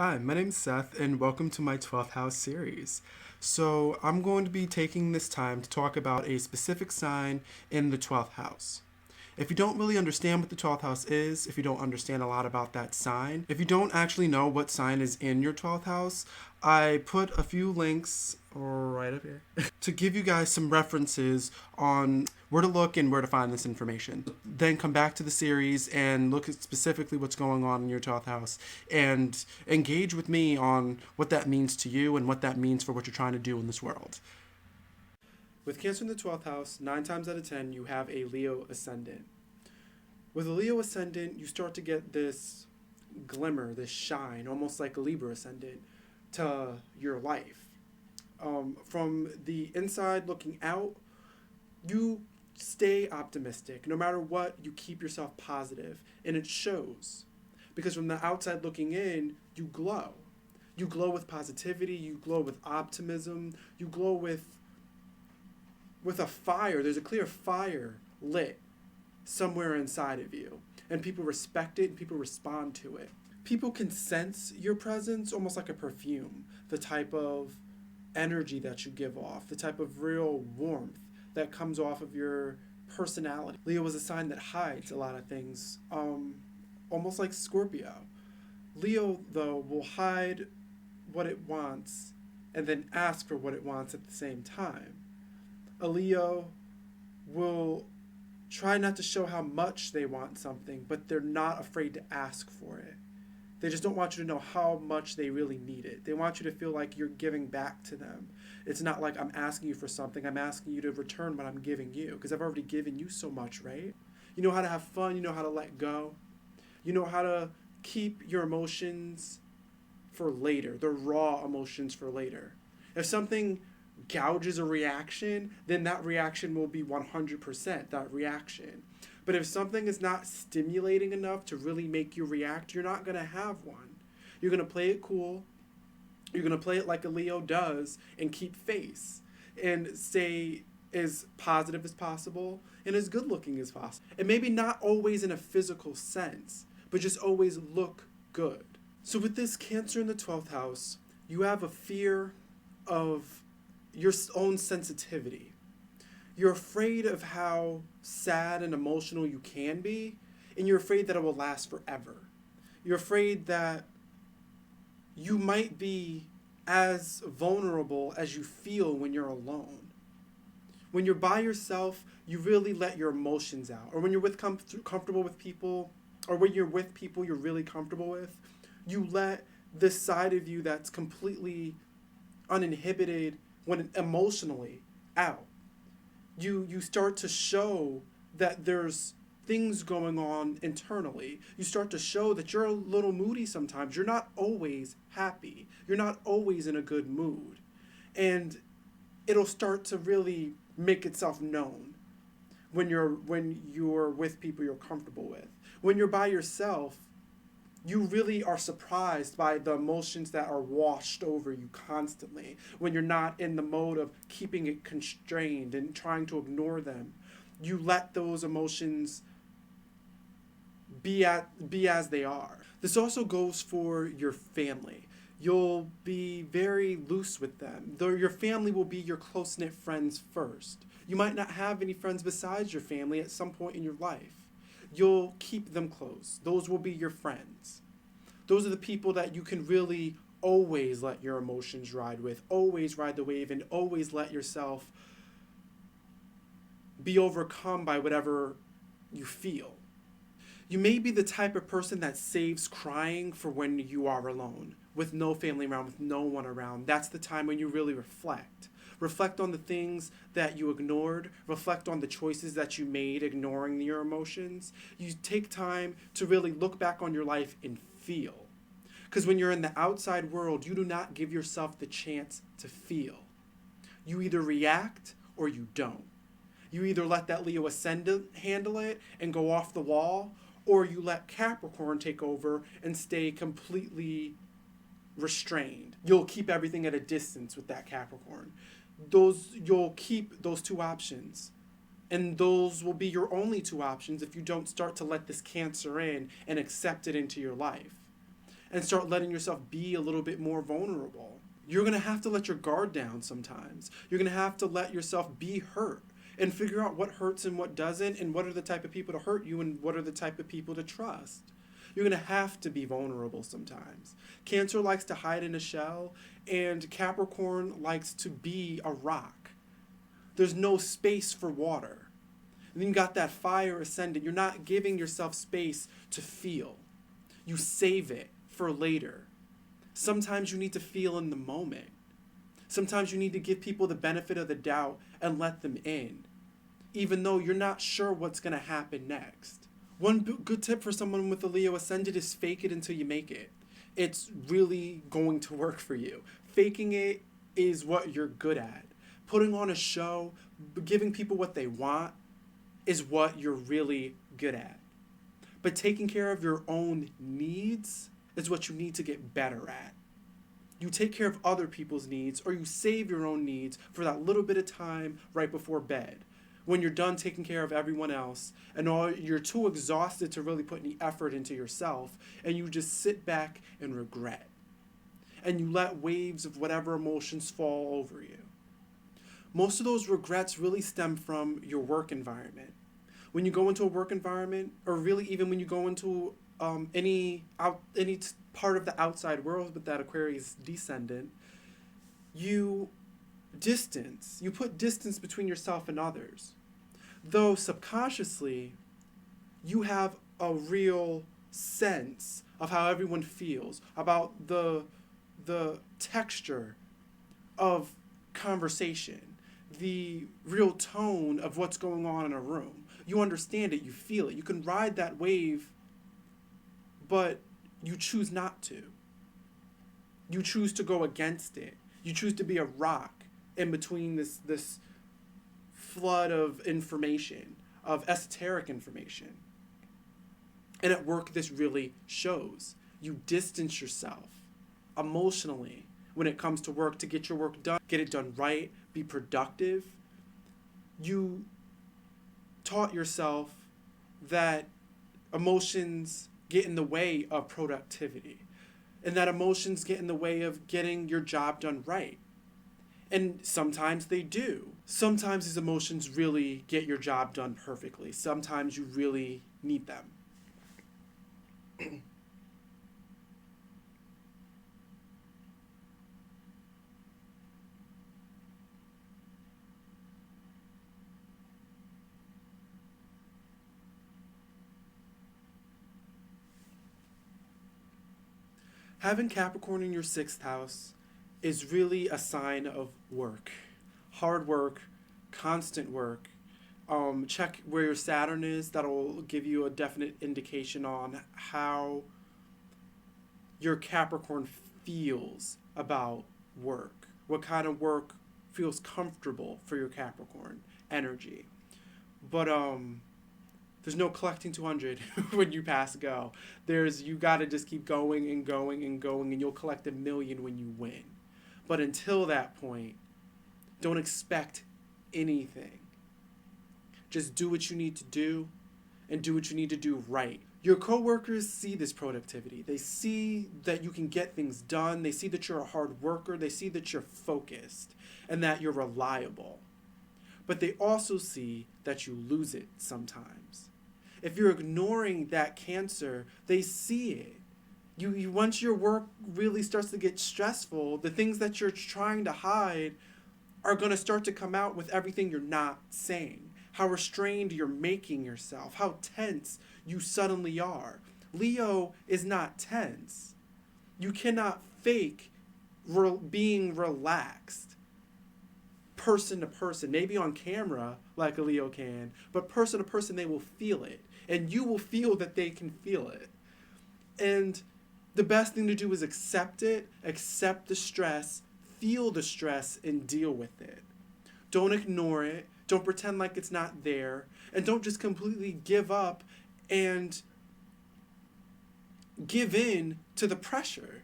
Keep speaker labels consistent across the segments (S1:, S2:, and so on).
S1: Hi, my name's Seth, and welcome to my 12th house series. So, I'm going to be taking this time to talk about a specific sign in the 12th house. If you don't really understand what the 12th house is, if you don't understand a lot about that sign, if you don't actually know what sign is in your 12th house, I put a few links right up here to give you guys some references on where to look and where to find this information. Then come back to the series and look at specifically what's going on in your 12th house and engage with me on what that means to you and what that means for what you're trying to do in this world. With Cancer in the 12th house, 9 times out of 10, you have a Leo Ascendant. With a Leo Ascendant, you start to get this glimmer, this shine, almost like a Libra Ascendant, to your life. From the inside looking out, you stay optimistic. No matter what, you keep yourself positive, and it shows. Because from the outside looking in, you glow. You glow with positivity, you glow with optimism, you glow with a fire. There's a clear fire lit somewhere inside of you, and people respect it and people respond to it. People can sense your presence almost like a perfume, the type of energy that you give off, the type of real warmth that comes off of your personality. Leo is a sign that hides a lot of things, almost like Scorpio. Leo, though, will hide what it wants and then ask for what it wants at the same time. A Leo will try not to show how much they want something, but they're not afraid to ask for it. They just don't want you to know how much they really need it. They want you to feel like you're giving back to them. It's not like I'm asking you for something, I'm asking you to return what I'm giving you, because I've already given you so much, right? You know how to have fun, you know how to let go. You know how to keep your emotions for later, the raw emotions for later. If something gouges a reaction, then that reaction will be 100% that reaction. But if something is not stimulating enough to really make you react, you're not going to have one. You're going to play it cool. You're going to play it like a Leo does and keep face and stay as positive as possible and as good looking as possible. And maybe not always in a physical sense, but just always look good. So with this Cancer in the 12th house, you have a fear of your own sensitivity. You're afraid of how sad and emotional you can be, and you're afraid that it will last forever. You're afraid that you might be as vulnerable as you feel when you're alone. When you're by yourself, you really let your emotions out. Or when you're comfortable with people, or when you're with people you're really comfortable with, you let this side of you that's completely uninhibited when emotionally out. You start to show that there's things going on internally. You start to show that you're a little moody sometimes. You're not always happy. You're not always in a good mood. And it'll start to really make itself known when you're with people you're comfortable with. When you're by yourself, you really are surprised by the emotions that are washed over you constantly when you're not in the mode of keeping it constrained and trying to ignore them. You let those emotions be as they are. This also goes for your family. You'll be very loose with them. Though your family will be your close-knit friends first. You might not have any friends besides your family at some point in your life. You'll keep them close. Those will be your friends. Those are the people that you can really always let your emotions ride with, always ride the wave, and always let yourself be overcome by whatever you feel. You may be the type of person that saves crying for when you are alone, with no family around, with no one around. That's the time when you really reflect. Reflect on the things that you ignored. Reflect on the choices that you made ignoring your emotions. You take time to really look back on your life and feel. Because when you're in the outside world, you do not give yourself the chance to feel. You either react or you don't. You either let that Leo Ascendant handle it and go off the wall, or you let Capricorn take over and stay completely restrained. You'll keep everything at a distance with that Capricorn. You'll keep those two options. And those will be your only two options if you don't start to let this Cancer in and accept it into your life. and start letting yourself be a little bit more vulnerable. You're going to have to let your guard down sometimes. You're going to have to let yourself be hurt and figure out what hurts and what doesn't, and what are the type of people to hurt you and what are the type of people to trust. You're going to have to be vulnerable sometimes. Cancer likes to hide in a shell, and Capricorn likes to be a rock. There's no space for water. And then you got that fire ascendant. You're not giving yourself space to feel. You save it for later. Sometimes you need to feel in the moment. Sometimes you need to give people the benefit of the doubt and let them in, even though you're not sure what's going to happen next. One good tip for someone with a Leo Ascendant is fake it until you make it. It's really going to work for you. Faking it is what you're good at. Putting on a show, giving people what they want is what you're really good at. But taking care of your own needs is what you need to get better at. You take care of other people's needs, or you save your own needs for that little bit of time right before bed, when you're done taking care of everyone else and you're too exhausted to really put any effort into yourself, and you just sit back and regret. And you let waves of whatever emotions fall over you. Most of those regrets really stem from your work environment. When you go into a work environment, or really even when you go into any part of the outside world with that Aquarius descendant, you put distance between yourself and others. Though subconsciously, you have a real sense of how everyone feels, about the texture of conversation, the real tone of what's going on in a room. You understand it, you feel it. You can ride that wave, but you choose not to. You choose to go against it. You choose to be a rock in between this flood of information, of esoteric information. And at work, this really shows. You distance yourself emotionally when it comes to work to get your work done, get it done right, be productive. You taught yourself that emotions get in the way of productivity, and that emotions get in the way of getting your job done right. And sometimes they do. Sometimes these emotions really get your job done perfectly. Sometimes you really need them. Having Capricorn in your 6th house is really a sign of work. Hard work, constant work. Check where your Saturn is. That'll give you a definite indication on how your Capricorn feels about work. What kind of work feels comfortable for your Capricorn energy. But there's no collecting 200 when you pass go. You got to just keep going and going and going, and you'll collect 1,000,000 when you win. But until that point, don't expect anything. Just do what you need to do, and do what you need to do right. Your coworkers see this productivity. They see that you can get things done. They see that you're a hard worker. They see that you're focused and that you're reliable. But they also see that you lose it sometimes. If you're ignoring that Cancer, they see it. You once your work really starts to get stressful, the things that you're trying to hide are going to start to come out with everything you're not saying. How restrained you're making yourself. How tense you suddenly are. Leo is not tense. You cannot fake being relaxed. Person to person, maybe on camera like a Leo can, but person to person they will feel it, and you will feel that they can feel it. And the best thing to do is accept it, accept the stress, feel the stress, and deal with it. Don't ignore it, don't pretend like it's not there, and don't just completely give up and give in to the pressure.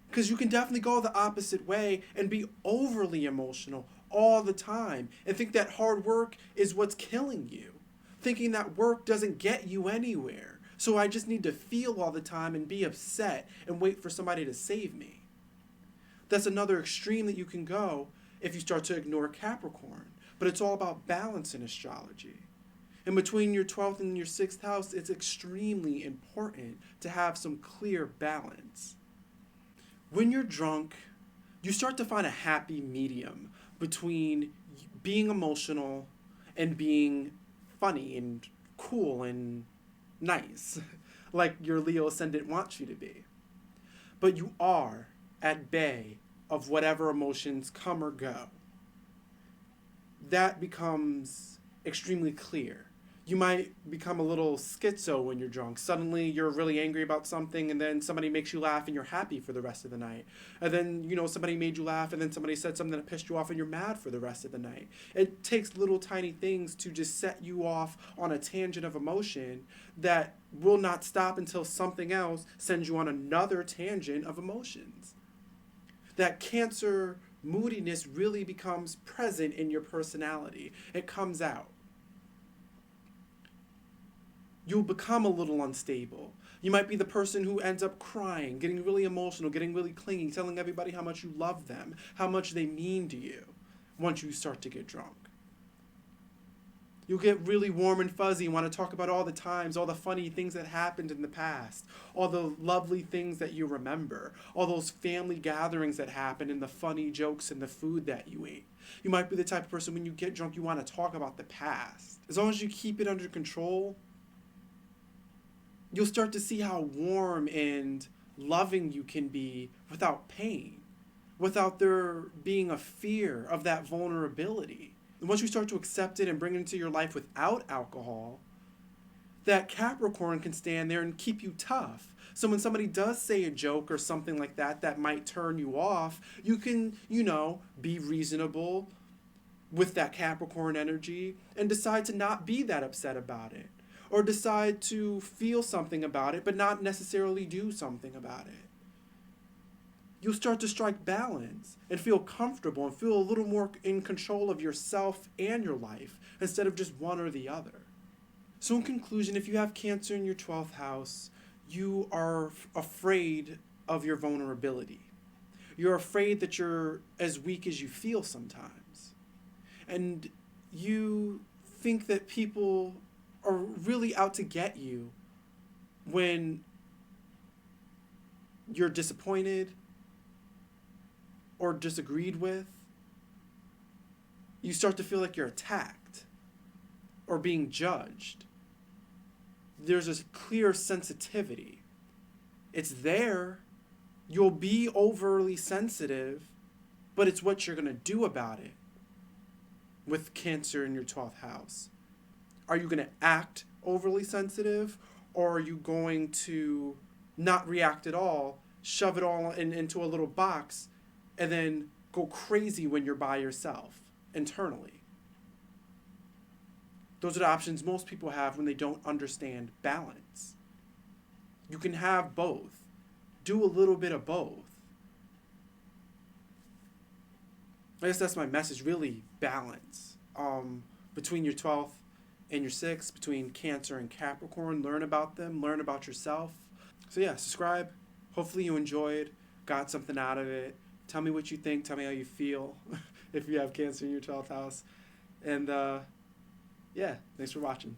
S1: Because you can definitely go the opposite way and be overly emotional all the time and think that hard work is what's killing you. Thinking that work doesn't get you anywhere. So I just need to feel all the time and be upset and wait for somebody to save me. That's another extreme that you can go if you start to ignore Capricorn. But it's all about balance in astrology. And between your 12th and your 6th house, it's extremely important to have some clear balance. When you're drunk, you start to find a happy medium between being emotional and being funny and cool and nice, like your Leo Ascendant wants you to be. But you are at bay of whatever emotions come or go. That becomes extremely clear. You might become a little schizo when you're drunk. Suddenly you're really angry about something, and then somebody makes you laugh and you're happy for the rest of the night. And then, somebody made you laugh, and then somebody said something that pissed you off and you're mad for the rest of the night. It takes little tiny things to just set you off on a tangent of emotion that will not stop until something else sends you on another tangent of emotions. That Cancer moodiness really becomes present in your personality. It comes out. You'll become a little unstable. You might be the person who ends up crying, getting really emotional, getting really clingy, telling everybody how much you love them, how much they mean to you once you start to get drunk. You'll get really warm and fuzzy and want to talk about all the times, all the funny things that happened in the past, all the lovely things that you remember, all those family gatherings that happened and the funny jokes and the food that you ate. You might be the type of person when you get drunk, you want to talk about the past. As long as you keep it under control, you'll start to see how warm and loving you can be without pain, without there being a fear of that vulnerability. And once you start to accept it and bring it into your life without alcohol, that Capricorn can stand there and keep you tough. So when somebody does say a joke or something like that that might turn you off, you can, be reasonable with that Capricorn energy and decide to not be that upset about it. Or decide to feel something about it, but not necessarily do something about it. You'll start to strike balance and feel comfortable and feel a little more in control of yourself and your life instead of just one or the other. So in conclusion, if you have Cancer in your 12th house, you are afraid of your vulnerability. You're afraid that you're as weak as you feel sometimes. And you think that people are really out to get you when you're disappointed or disagreed with. You start to feel like you're attacked or being judged. There's a clear sensitivity. It's there. You'll be overly sensitive, but it's what you're going to do about it with Cancer in your 12th house. Are you going to act overly sensitive, or are you going to not react at all, shove it all into a little box, and then go crazy when you're by yourself internally? Those are the options most people have when they don't understand balance. You can have both. Do a little bit of both. I guess that's my message, really, balance. Between your 12th and your 6th, between Cancer and Capricorn. Learn about them, learn about yourself. So yeah, subscribe. Hopefully you enjoyed, got something out of it. Tell me what you think, tell me how you feel if you have Cancer in your 12th house. And yeah, thanks for watching.